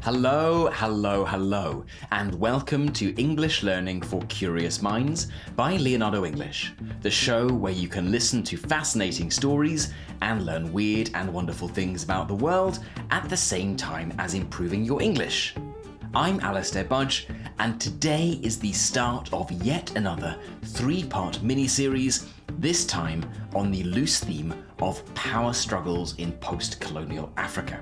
Hello, hello, hello, and welcome to English Learning for Curious Minds by Leonardo English, the show where you can listen to fascinating stories and learn weird and wonderful things about the world at the same time as improving your English. I'm Alistair Budge, and today is the start of yet another 3-part mini-series, this time on the loose theme of power struggles in post-colonial Africa.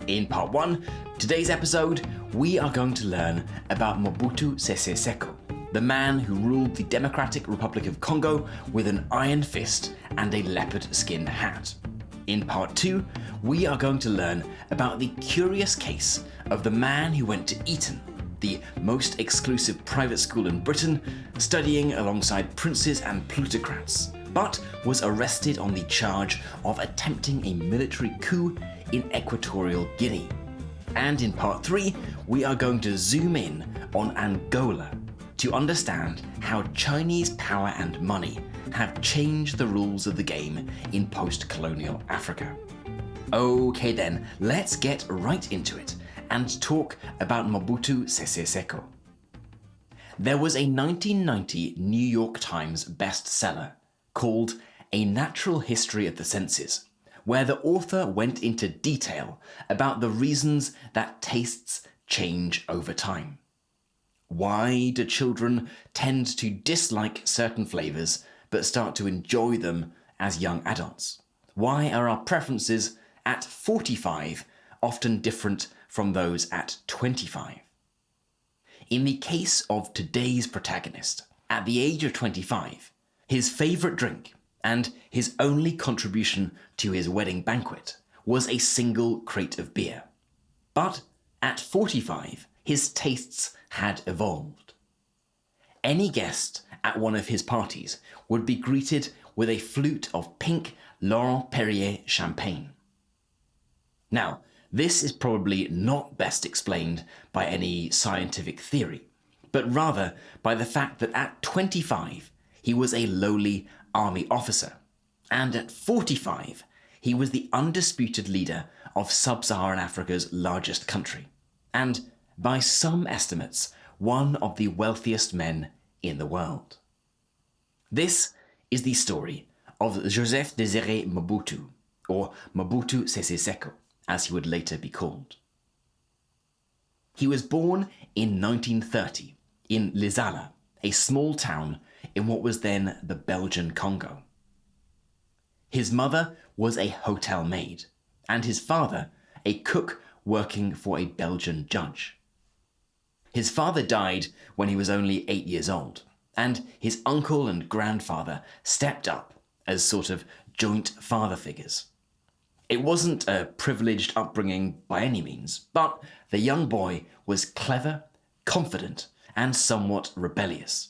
In part 1, today's episode, we are going to learn about Mobutu Sese Seko, the man who ruled the Democratic Republic of Congo with an iron fist and a leopard-skin hat. In part 2, we are going to learn about the curious case of the man who went to Eton, the most exclusive private school in Britain, studying alongside princes and plutocrats, but was arrested on the charge of attempting a military coup in Equatorial Guinea. And in part 3, we are going to zoom in on Angola to understand how Chinese power and money have changed the rules of the game in post-colonial Africa. Okay then, let's get right into it and talk about Mobutu Sese Seko. There was a 1990 New York Times bestseller called A Natural History of the Senses, where the author went into detail about the reasons that tastes change over time. Why do children tend to dislike certain flavors but start to enjoy them as young adults? Why are our preferences at 45 often different from those at 25? In the case of today's protagonist, at the age of 25, his favorite drink and his only contribution to his wedding banquet was a single crate of beer. But at 45, his tastes had evolved. Any guest at one of his parties would be greeted with a flute of pink Laurent Perrier champagne. Now, this is probably not best explained by any scientific theory, but rather by the fact that at 25, he was a lowly army officer, and at 45, he was the undisputed leader of sub-Saharan Africa's largest country, and by some estimates, one of the wealthiest men in the world. This is the story of Joseph Désiré Mobutu, or Mobutu Sese Seko, as he would later be called. He was born in 1930 in Lizala, a small town in what was then the Belgian Congo. His mother was a hotel maid, and his father a cook working for a Belgian judge. His father died when he was only 8 years old, and his uncle and grandfather stepped up as sort of joint father figures. It wasn't a privileged upbringing by any means, but the young boy was clever, confident, and somewhat rebellious.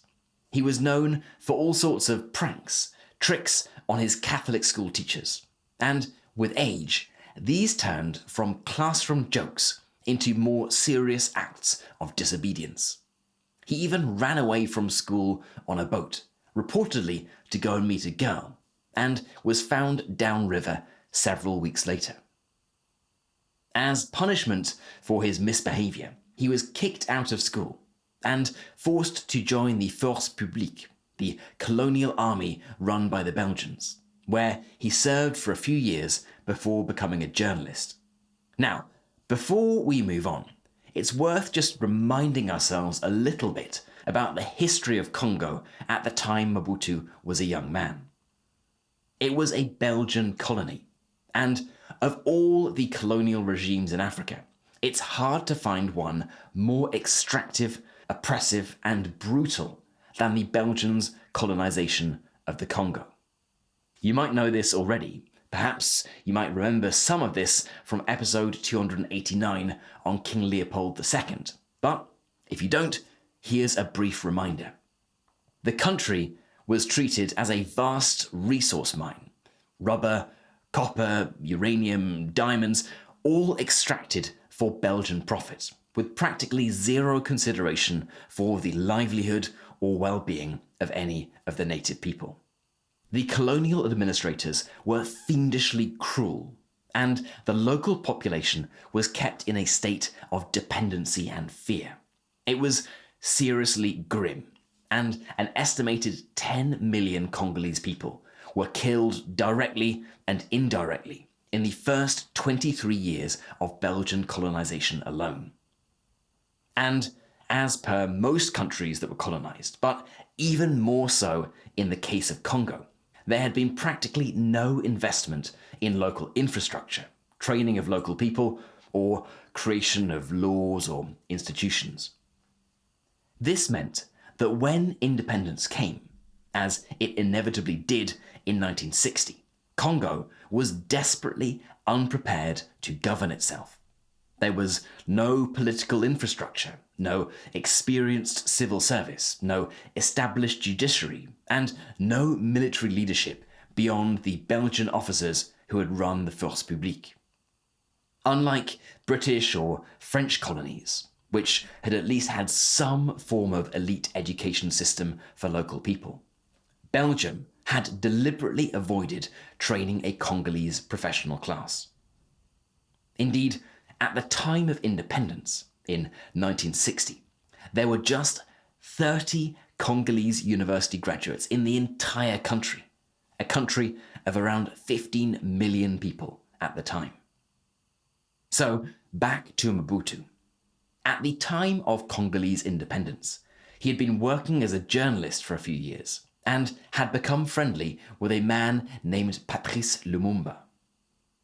He was known for all sorts of pranks, tricks on his Catholic school teachers, and with age, these turned from classroom jokes into more serious acts of disobedience. He even ran away from school on a boat, reportedly to go and meet a girl, and was found downriver several weeks later. As punishment for his misbehavior, he was kicked out of school and forced to join the Force Publique, the colonial army run by the Belgians, where he served for a few years before becoming a journalist. Now, before we move on, it's worth just reminding ourselves a little bit about the history of Congo at the time Mobutu was a young man. It was a Belgian colony, and of all the colonial regimes in Africa, it's hard to find one more extractive, oppressive, and brutal than the Belgians' colonization of the Congo. You might know this already. Perhaps you might remember some of this from episode 289 on King Leopold II. But if you don't, here's a brief reminder. The country was treated as a vast resource mine. Rubber, copper, uranium, diamonds, all extracted for Belgian profit, with practically zero consideration for the livelihood or well-being of any of the native people. The colonial administrators were fiendishly cruel, and the local population was kept in a state of dependency and fear. It was seriously grim, and an estimated 10 million Congolese people were killed directly and indirectly in the first 23 years of Belgian colonization alone. And as per most countries that were colonized, but even more so in the case of Congo, there had been practically no investment in local infrastructure, training of local people, or creation of laws or institutions. This meant that when independence came, as it inevitably did in 1960, Congo was desperately unprepared to govern itself. There was no political infrastructure, no experienced civil service, no established judiciary, and no military leadership beyond the Belgian officers who had run the Force Publique. Unlike British or French colonies, which had at least had some form of elite education system for local people, Belgium had deliberately avoided training a Congolese professional class. Indeed, at the time of independence, in 1960, there were just 30 Congolese university graduates in the entire country, a country of around 15 million people at the time. So, back to Mobutu. At the time of Congolese independence, he had been working as a journalist for a few years and had become friendly with a man named Patrice Lumumba.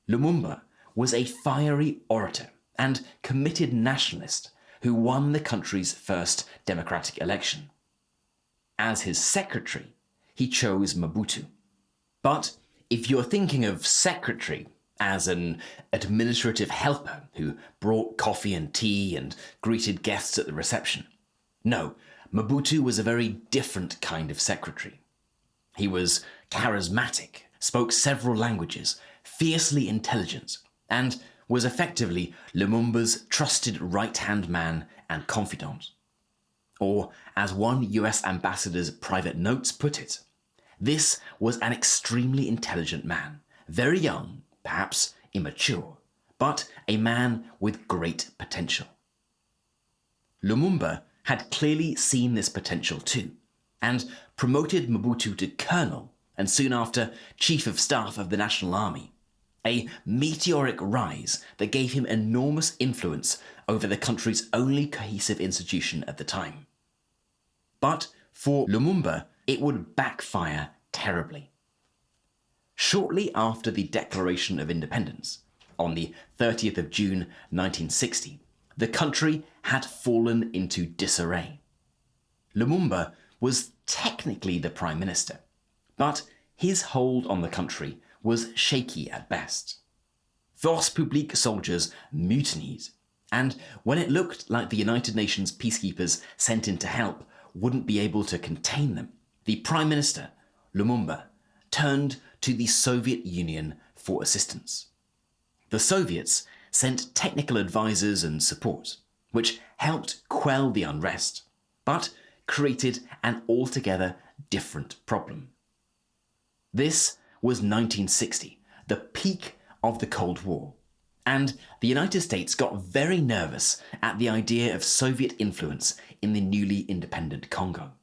Lumumba was a fiery orator and committed nationalist who won the country's first democratic election. As his secretary, he chose Mobutu. But if you're thinking of secretary as an administrative helper who brought coffee and tea and greeted guests at the reception, no, Mobutu was a very different kind of secretary. He was charismatic, spoke several languages, fiercely intelligent, and was effectively Lumumba's trusted right-hand man and confidant. Or, as one US ambassador's private notes put it, this was an extremely intelligent man, very young, perhaps immature, but a man with great potential. Lumumba had clearly seen this potential too, and promoted Mobutu to colonel and soon after chief of staff of the National Army, a meteoric rise that gave him enormous influence over the country's only cohesive institution at the time. But for Lumumba, it would backfire terribly. Shortly after the Declaration of Independence, on the 30th of June 1960, the country had fallen into disarray. Lumumba was technically the prime minister, but his hold on the country was shaky at best. Force Publique soldiers mutinied, and when it looked like the United Nations peacekeepers sent in to help wouldn't be able to contain them, the Prime Minister, Lumumba, turned to the Soviet Union for assistance. The Soviets sent technical advisors and support, which helped quell the unrest, but created an altogether different problem. This was 1960, the peak of the Cold War, and the United States got very nervous at the idea of Soviet influence in the newly independent Congo.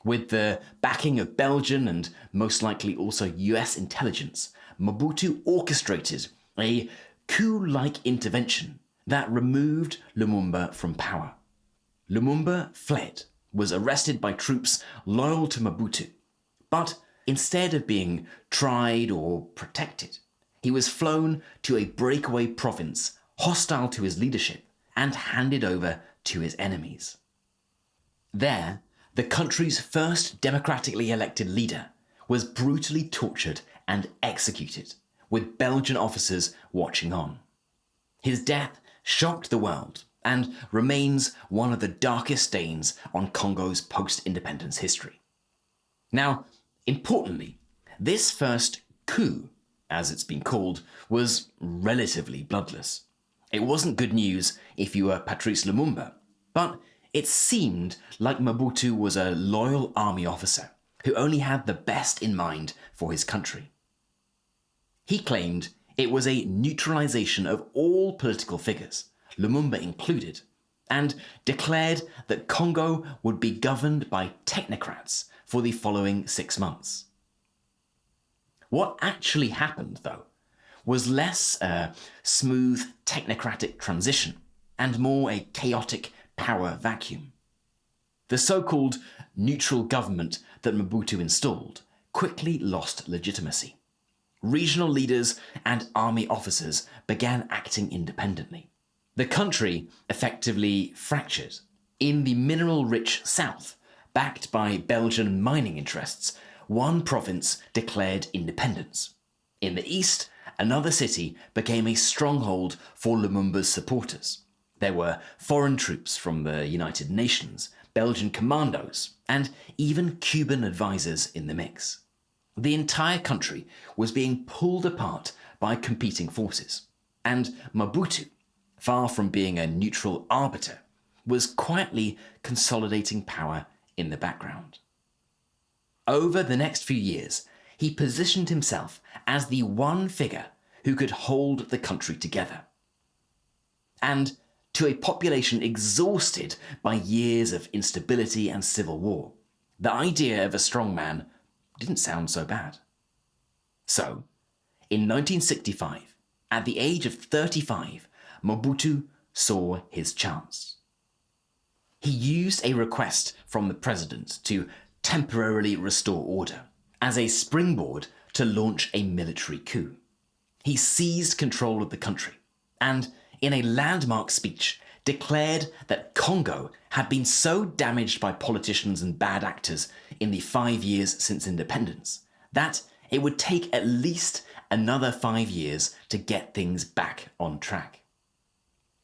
With the backing of Belgian and most likely also US intelligence, Mobutu orchestrated a coup-like intervention that removed Lumumba from power. Lumumba fled, was arrested by troops loyal to Mobutu, but instead of being tried or protected, he was flown to a breakaway province hostile to his leadership and handed over to his enemies. There, the country's first democratically elected leader was brutally tortured and executed, with Belgian officers watching on. His death shocked the world and remains one of the darkest stains on Congo's post-independence history. Now, importantly, this first coup, as it's been called, was relatively bloodless. It wasn't good news if you were Patrice Lumumba, but it seemed like Mobutu was a loyal army officer who only had the best in mind for his country. He claimed It was a neutralization of all political figures, Lumumba included, and declared that Congo would be governed by technocrats for the following 6 months. What actually happened, though, was less a smooth technocratic transition and more a chaotic power vacuum. The so-called neutral government that Mobutu installed quickly lost legitimacy. Regional leaders and army officers began acting independently. The country effectively fractured. In the mineral-rich south, backed by Belgian mining interests, one province declared independence. In the east, another city became a stronghold for Lumumba's supporters. There were foreign troops from the United Nations, Belgian commandos, and even Cuban advisors in the mix. The entire country was being pulled apart by competing forces, and Mobutu, far from being a neutral arbiter, was quietly consolidating power in the background. Over the next few years, he positioned himself as the one figure who could hold the country together. And to a population exhausted by years of instability and civil war, the idea of a strong man didn't sound so bad. So, in 1965, at the age of 35, Mobutu saw his chance. He used a request from the president to temporarily restore order as a springboard to launch a military coup. He seized control of the country and, in a landmark speech, declared that Congo had been so damaged by politicians and bad actors in the 5 years since independence that it would take at least another 5 years to get things back on track.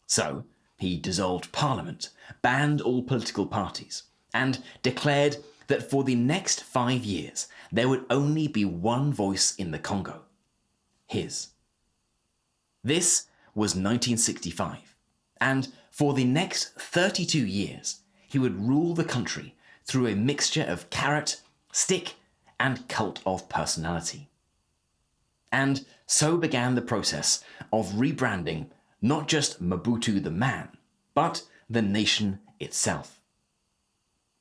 So, he dissolved parliament, banned all political parties, and declared that for the next 5 years there would only be one voice in the Congo, his. This was 1965, and for the next 32 years he would rule the country through a mixture of carrot, stick, and cult of personality. And so began the process of rebranding not just Mobutu the man, but the nation itself.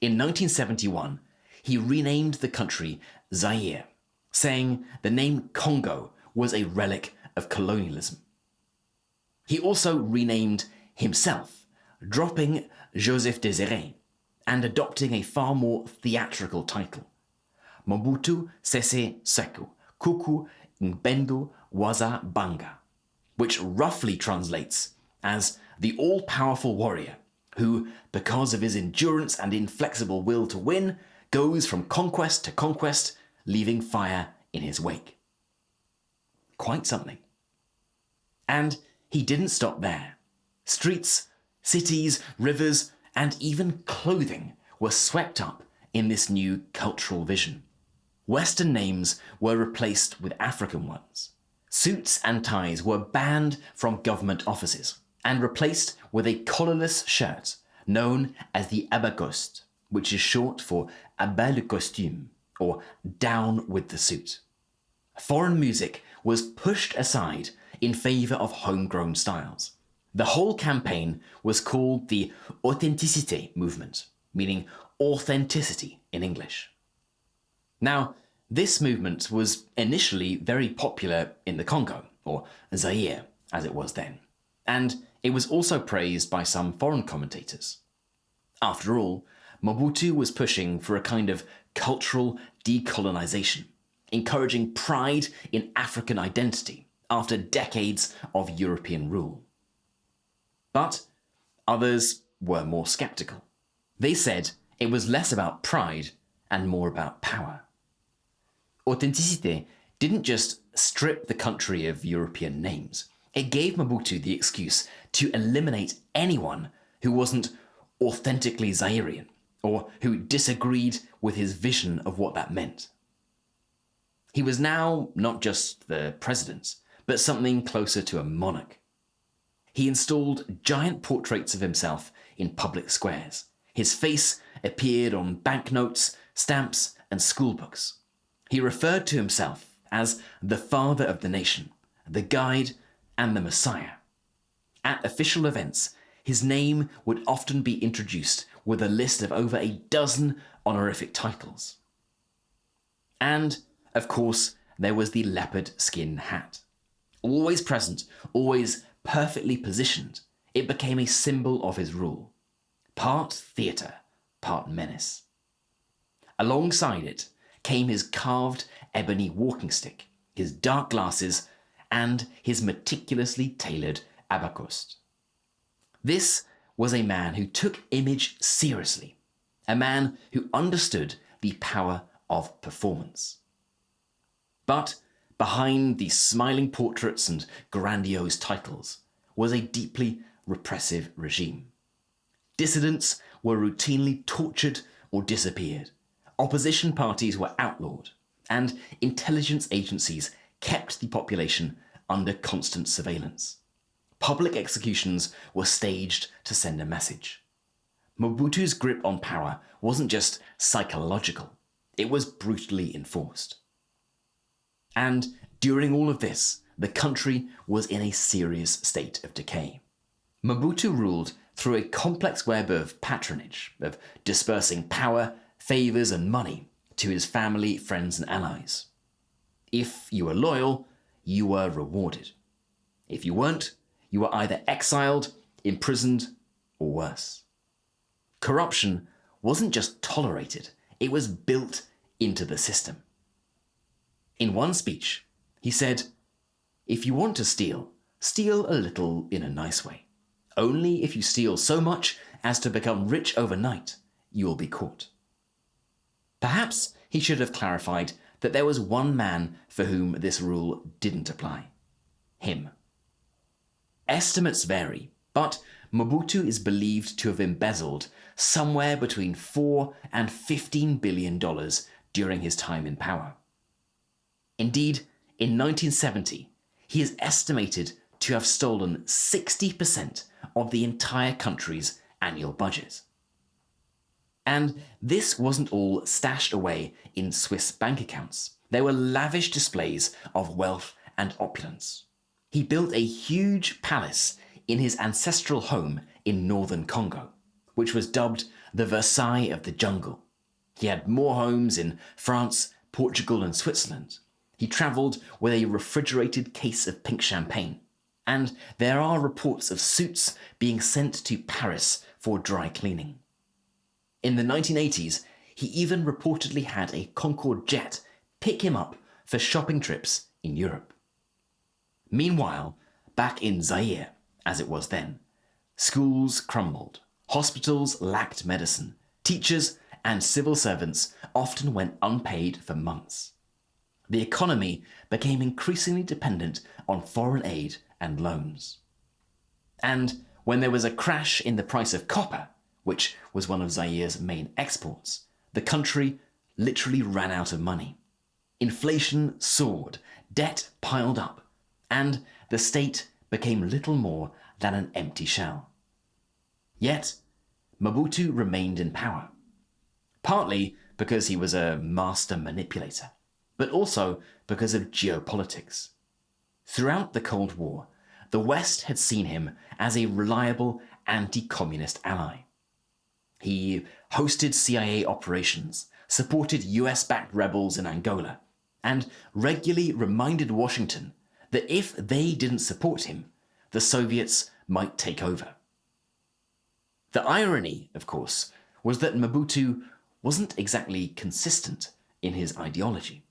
In 1971, he renamed the country Zaire, saying the name Congo was a relic of colonialism. He also renamed himself, dropping Joseph Désiré and adopting a far more theatrical title, Mobutu Sese Seko, Kuku Ngbendo Waza Banga, which roughly translates as the all-powerful warrior who, because of his endurance and inflexible will to win, goes from conquest to conquest, leaving fire in his wake. Quite something. And he didn't stop there. Streets, cities, rivers, and even clothing were swept up in this new cultural vision. Western names were replaced with African ones. Suits and ties were banned from government offices and replaced with a collarless shirt known as the abacoste, which is short for abat le costume, or down with the suit. Foreign music was pushed aside in favour of homegrown styles. The whole campaign was called the Authenticité movement, meaning authenticity in English. Now, this movement was initially very popular in the Congo, or Zaire as it was then, and it was also praised by some foreign commentators. After all, Mobutu was pushing for a kind of cultural decolonization, encouraging pride in African identity after decades of European rule. But others were more skeptical. They said it was less about pride and more about power. Authenticité didn't just strip the country of European names. It gave Mobutu the excuse to eliminate anyone who wasn't authentically Zairean or who disagreed with his vision of what that meant. He was now not just the president, but something closer to a monarch. He installed giant portraits of himself in public squares. His face appeared on banknotes, stamps, and schoolbooks. He referred to himself as the father of the nation, the guide, and the messiah. At official events, his name would often be introduced with a list of over a dozen honorific titles. And, of course, there was the leopard-skin hat. Always present, always perfectly positioned, it became a symbol of his rule. Part theatre, part menace. Alongside it came his carved ebony walking stick, his dark glasses, and his meticulously tailored abacus. This was a man who took image seriously, a man who understood the power of performance. But behind these smiling portraits and grandiose titles was a deeply repressive regime. Dissidents were routinely tortured or disappeared. Opposition parties were outlawed, and intelligence agencies kept the population under constant surveillance. Public executions were staged to send a message. Mobutu's grip on power wasn't just psychological, it was brutally enforced. And during all of this, the country was in a serious state of decay. Mobutu ruled through a complex web of patronage, of dispersing power, favours and money to his family, friends and allies. If you were loyal, you were rewarded. If you weren't, you were either exiled, imprisoned, or worse. Corruption wasn't just tolerated, it was built into the system. In one speech, he said, "If you want to steal, steal a little in a nice way. Only if you steal so much as to become rich overnight, you will be caught." Perhaps he should have clarified that there was one man for whom this rule didn't apply: him. Estimates vary, but Mobutu is believed to have embezzled somewhere between $4 and $15 billion during his time in power. Indeed, in 1970, he is estimated to have stolen 60% of the entire country's annual budget. And this wasn't all stashed away in Swiss bank accounts. There were lavish displays of wealth and opulence. He built a huge palace in his ancestral home in northern Congo, which was dubbed the Versailles of the jungle. He had more homes in France, Portugal, and Switzerland. He travelled with a refrigerated case of pink champagne, and there are reports of suits being sent to Paris for dry cleaning. In the 1980s, he even reportedly had a Concorde jet pick him up for shopping trips in Europe. Meanwhile, back in Zaire, as it was then, schools crumbled, hospitals lacked medicine, teachers and civil servants often went unpaid for months. The economy became increasingly dependent on foreign aid and loans. And when there was a crash in the price of copper, which was one of Zaire's main exports, the country literally ran out of money. Inflation soared, debt piled up, and the state became little more than an empty shell. Yet, Mobutu remained in power, partly because he was a master manipulator, but also because of geopolitics. Throughout the Cold War, the West had seen him as a reliable anti-communist ally. He hosted CIA operations, supported US-backed rebels in Angola, and regularly reminded Washington that if they didn't support him, the Soviets might take over. The irony, of course, was that Mobutu wasn't exactly consistent in his ideology.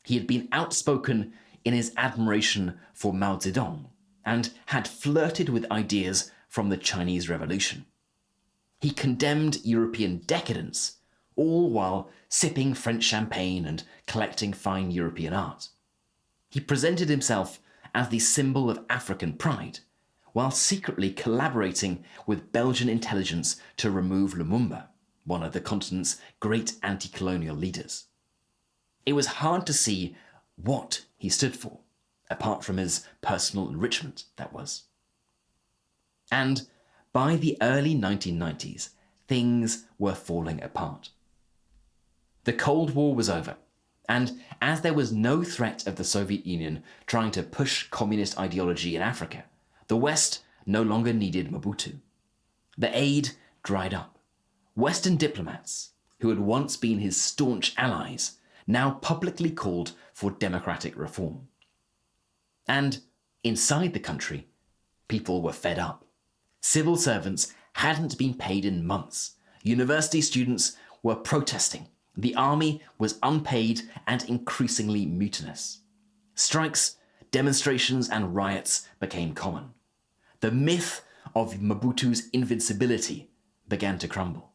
He had been outspoken in his admiration for Mao Zedong and had flirted with ideas from the Chinese Revolution. He condemned European decadence, all while sipping French champagne and collecting fine European art. He presented himself as the symbol of African pride, while secretly collaborating with Belgian intelligence to remove Lumumba, one of the continent's great anti-colonial leaders. It was hard to see what he stood for, apart from his personal enrichment, that was. And by the early 1990s, things were falling apart. The Cold War was over. And as there was no threat of the Soviet Union trying to push communist ideology in Africa, the West no longer needed Mobutu. The aid dried up. Western diplomats, who had once been his staunch allies, now publicly called for democratic reform. And inside the country, people were fed up. Civil servants hadn't been paid in months. University students were protesting. The army was unpaid and increasingly mutinous. Strikes, demonstrations, and riots became common. The myth of Mobutu's invincibility began to crumble,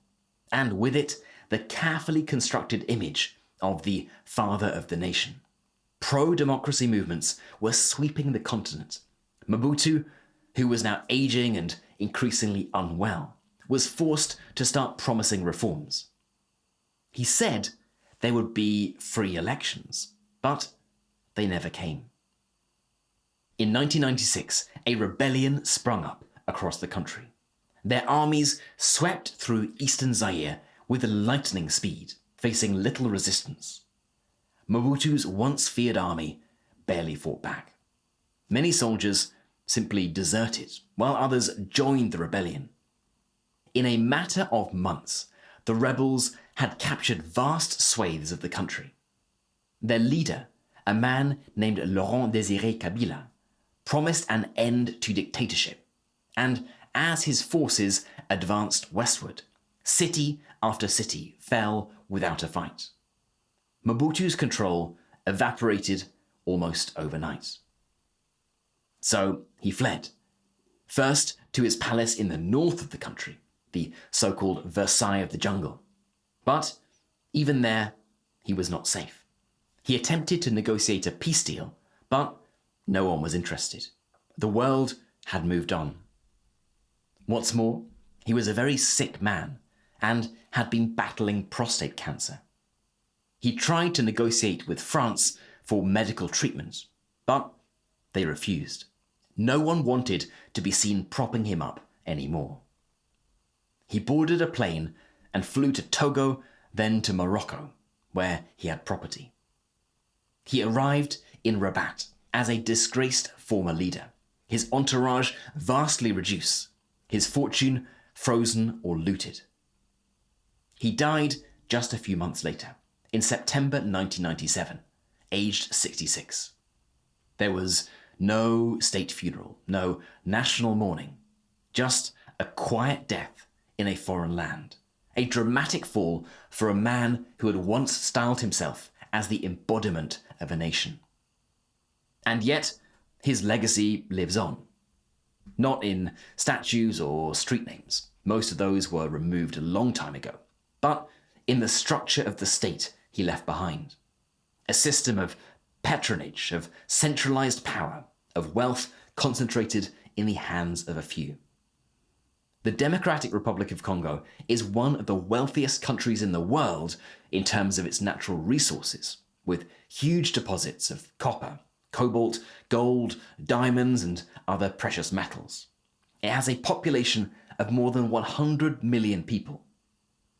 and with it, the carefully constructed image of the father of the nation. Pro-democracy movements were sweeping the continent. Mobutu, who was now aging and increasingly unwell, was forced to start promising reforms. He said there would be free elections, but they never came. In 1996, a rebellion sprung up across the country. Their armies swept through eastern Zaire with lightning speed, facing little resistance. Mobutu's once feared army barely fought back. Many soldiers simply deserted, while others joined the rebellion. In a matter of months, the rebels had captured vast swathes of the country. Their leader, a man named Laurent Désiré Kabila, promised an end to dictatorship, and as his forces advanced westward, city after city fell without a fight. Mobutu's control evaporated almost overnight. So he fled, first to his palace in the north of the country, the so-called Versailles of the jungle. But even there, he was not safe. He attempted to negotiate a peace deal, but no one was interested. The world had moved on. What's more, he was a very sick man and had been battling prostate cancer. He tried to negotiate with France for medical treatment, but they refused. No one wanted to be seen propping him up anymore. He boarded a plane and flew to Togo, then to Morocco, where he had property. He arrived in Rabat as a disgraced former leader, his entourage vastly reduced, his fortune frozen or looted. He died just a few months later, in September 1997, aged 66. There was no state funeral, no national mourning, just a quiet death in a foreign land, a dramatic fall for a man who had once styled himself as the embodiment of a nation. And yet, his legacy lives on. Not in statues or street names. Most of those were removed a long time ago. But in the structure of the state he left behind. A system of patronage, of centralized power, of wealth concentrated in the hands of a few. The Democratic Republic of Congo is one of the wealthiest countries in the world in terms of its natural resources, with huge deposits of copper, cobalt, gold, diamonds, and other precious metals. It has a population of more than 100 million people.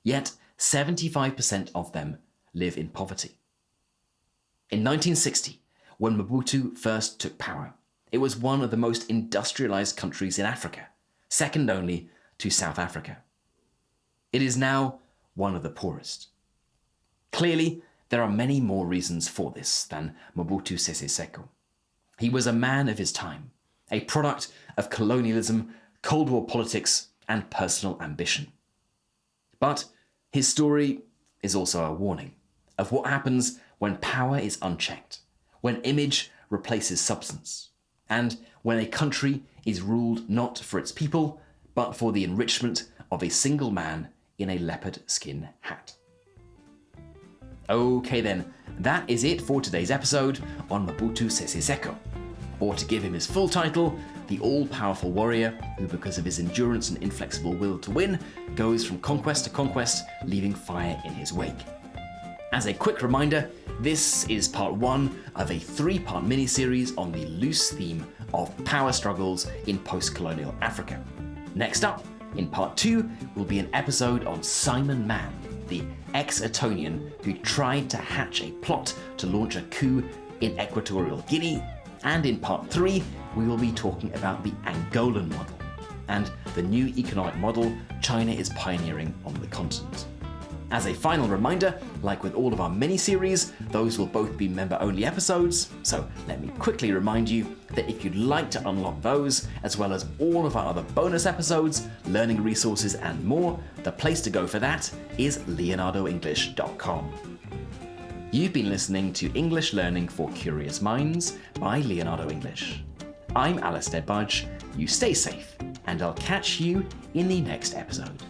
Yet 75% of them live in poverty. In 1960, when Mobutu first took power, it was one of the most industrialized countries in Africa, second only to South Africa. It is now one of the poorest. Clearly, there are many more reasons for this than Mobutu Sese Seko. He was a man of his time, a product of colonialism, Cold War politics, and personal ambition. But his story is also a warning of what happens when power is unchecked, when image replaces substance, and when a country is ruled not for its people, but for the enrichment of a single man in a leopard-skin hat. Okay then, that is it for today's episode on Mobutu Sese Seko, or to give him his full title, the all-powerful warrior who, because of his endurance and inflexible will to win, goes from conquest to conquest, leaving fire in his wake. As a quick reminder, this is part 1 of a 3-part mini-series on the loose theme of power struggles in post-colonial Africa. Next up, in part 2, will be an episode on Simon Man, the ex-Etonian who tried to hatch a plot to launch a coup in Equatorial Guinea. And in part 3, we will be talking about the Angolan model and the new economic model China is pioneering on the continent. As a final reminder, like with all of our mini-series, those will both be member-only episodes, so let me quickly remind you that if you'd like to unlock those, as well as all of our other bonus episodes, learning resources and more, the place to go for that is leonardoenglish.com. You've been listening to English Learning for Curious Minds by Leonardo English. I'm Alistair Budge, you stay safe, and I'll catch you in the next episode.